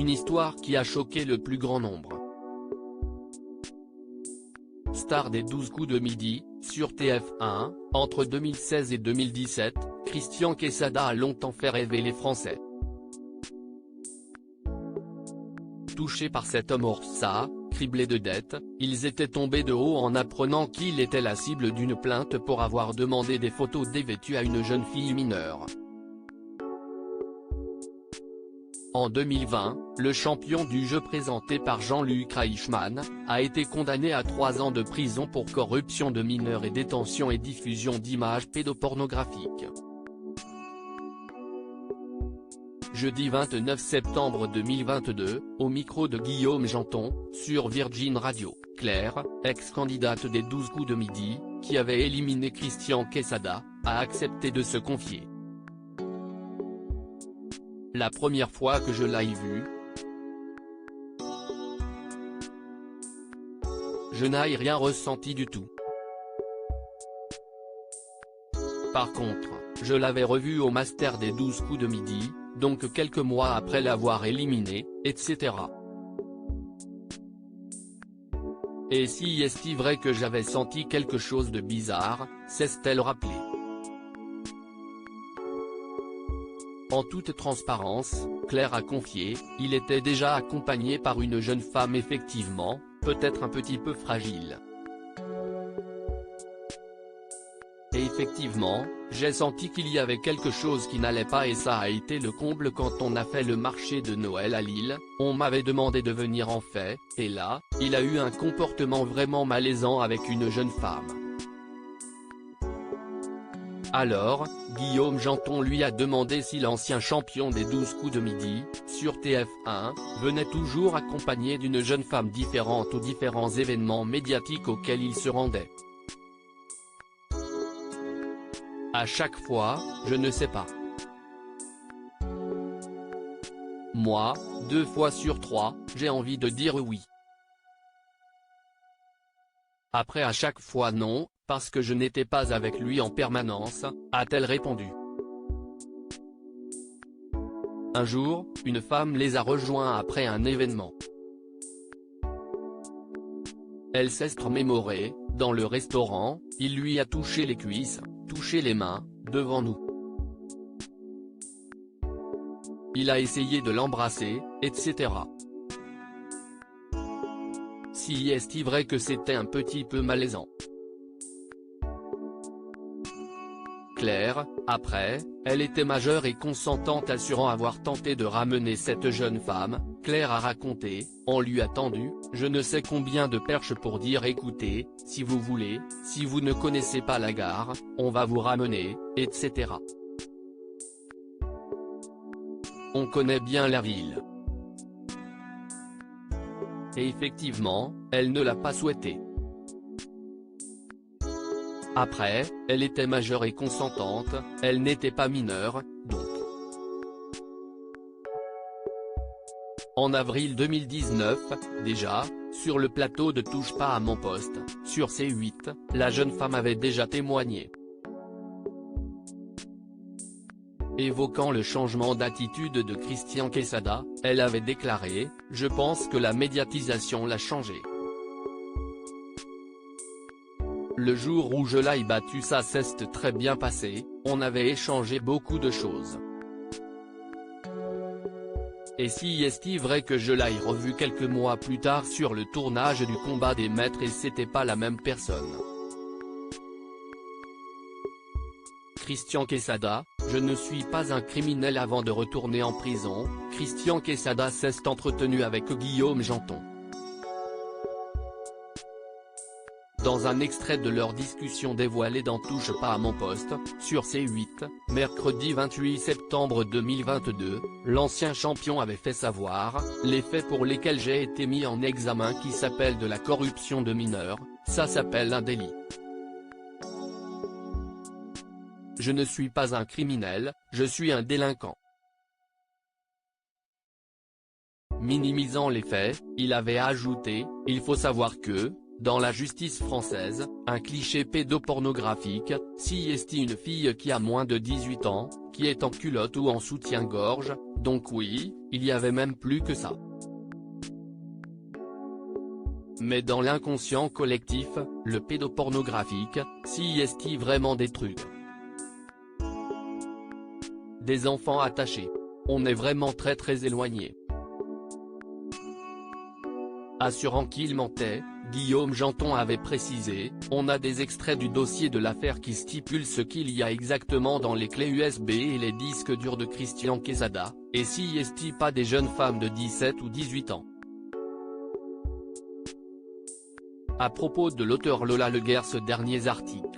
une histoire qui a choqué le plus grand nombre. Star des 12 coups de midi, sur TF1, entre 2016 et 2017, Christian Quesada a longtemps fait rêver les Français. Touchés par cet homme hors ça, criblé de dettes, ils étaient tombés de haut en apprenant qu'il était la cible d'une plainte pour avoir demandé des photos dévêtues à une jeune fille mineure. En 2020, le champion du jeu présenté par Jean-Luc Reichmann, a été condamné à 3 ans de prison pour corruption de mineurs et détention et diffusion d'images pédopornographiques. Jeudi 29 septembre 2022, au micro de Guillaume Janton, sur Virgin Radio, Claire, ex-candidate des 12 coups de midi, qui avait éliminé Christian Quesada, a accepté de se confier. La première fois que je l'ai vu, je n'ai rien ressenti du tout. Par contre, je l'avais revu au Master des 12 coups de midi, donc quelques mois après l'avoir éliminé, etc. Et si est-il vrai que j'avais senti quelque chose de bizarre, s'est-elle rappelé. En toute transparence, Claire a confié, il était déjà accompagné par une jeune femme effectivement, peut-être un petit peu fragile. Et effectivement, j'ai senti qu'il y avait quelque chose qui n'allait pas et ça a été le comble quand on a fait le marché de Noël à Lille, on m'avait demandé de venir en fait, et là, il a eu un comportement vraiment malaisant avec une jeune femme. Alors, Guillaume Janton lui a demandé si l'ancien champion des 12 coups de midi, sur TF1, venait toujours accompagné d'une jeune femme différente aux différents événements médiatiques auxquels il se rendait. À chaque fois, je ne sais pas. Moi, 2 fois sur 3, j'ai envie de dire oui. Après à chaque fois non, parce que je n'étais pas avec lui en permanence, a-t-elle répondu. Un jour, une femme les a rejoints après un événement. Elle s'est remémorée, dans le restaurant, il lui a touché les cuisses, touché les mains, devant nous. Il a essayé de l'embrasser, etc. Si est-il vrai que c'était un petit peu malaisant. Claire, après, elle était majeure et consentante assurant avoir tenté de ramener cette jeune femme, Claire a raconté, on lui a tendu, je ne sais combien de perches pour dire écoutez, si vous voulez, si vous ne connaissez pas la gare, on va vous ramener, etc. On connaît bien la ville. Et effectivement, elle ne l'a pas souhaité. Après, elle était majeure et consentante, elle n'était pas mineure, donc. En avril 2019, déjà, sur le plateau de Touche pas à mon poste, sur C8, la jeune femme avait déjà témoigné. Évoquant le changement d'attitude de Christian Quesada, elle avait déclaré « Je pense que la médiatisation l'a changé. Le jour où je l'ai battu ça s'est très bien passé, on avait échangé beaucoup de choses. Et si est-il vrai que je l'ai revu quelques mois plus tard sur le tournage du combat des maîtres et c'était pas la même personne. Christian Quesada, je ne suis pas un criminel avant de retourner en prison, Christian Quesada s'est entretenu avec Guillaume Janton. Dans un extrait de leur discussion dévoilée dans Touche pas à mon poste, sur C8, mercredi 28 septembre 2022, l'ancien champion avait fait savoir, les faits pour lesquels j'ai été mis en examen qui s'appellent de la corruption de mineurs, ça s'appelle un délit. Je ne suis pas un criminel, je suis un délinquant. Minimisant les faits, il avait ajouté, il faut savoir que, Dans la justice française, un cliché pédopornographique, si est une fille qui a moins de 18 ans, qui est en culotte ou en soutien-gorge, donc oui, il y avait même plus que ça. Mais dans l'inconscient collectif, le pédopornographique, si est vraiment des trucs. Des enfants attachés. On est vraiment très éloigné. Assurant qu'il mentait, Guillaume Janton avait précisé, on a des extraits du dossier de l'affaire qui stipulent ce qu'il y a exactement dans les clés USB et les disques durs de Christian Quesada, et si est pas des jeunes femmes de 17 ou 18 ans. À propos de l'auteur Lola Leguerce, derniers articles.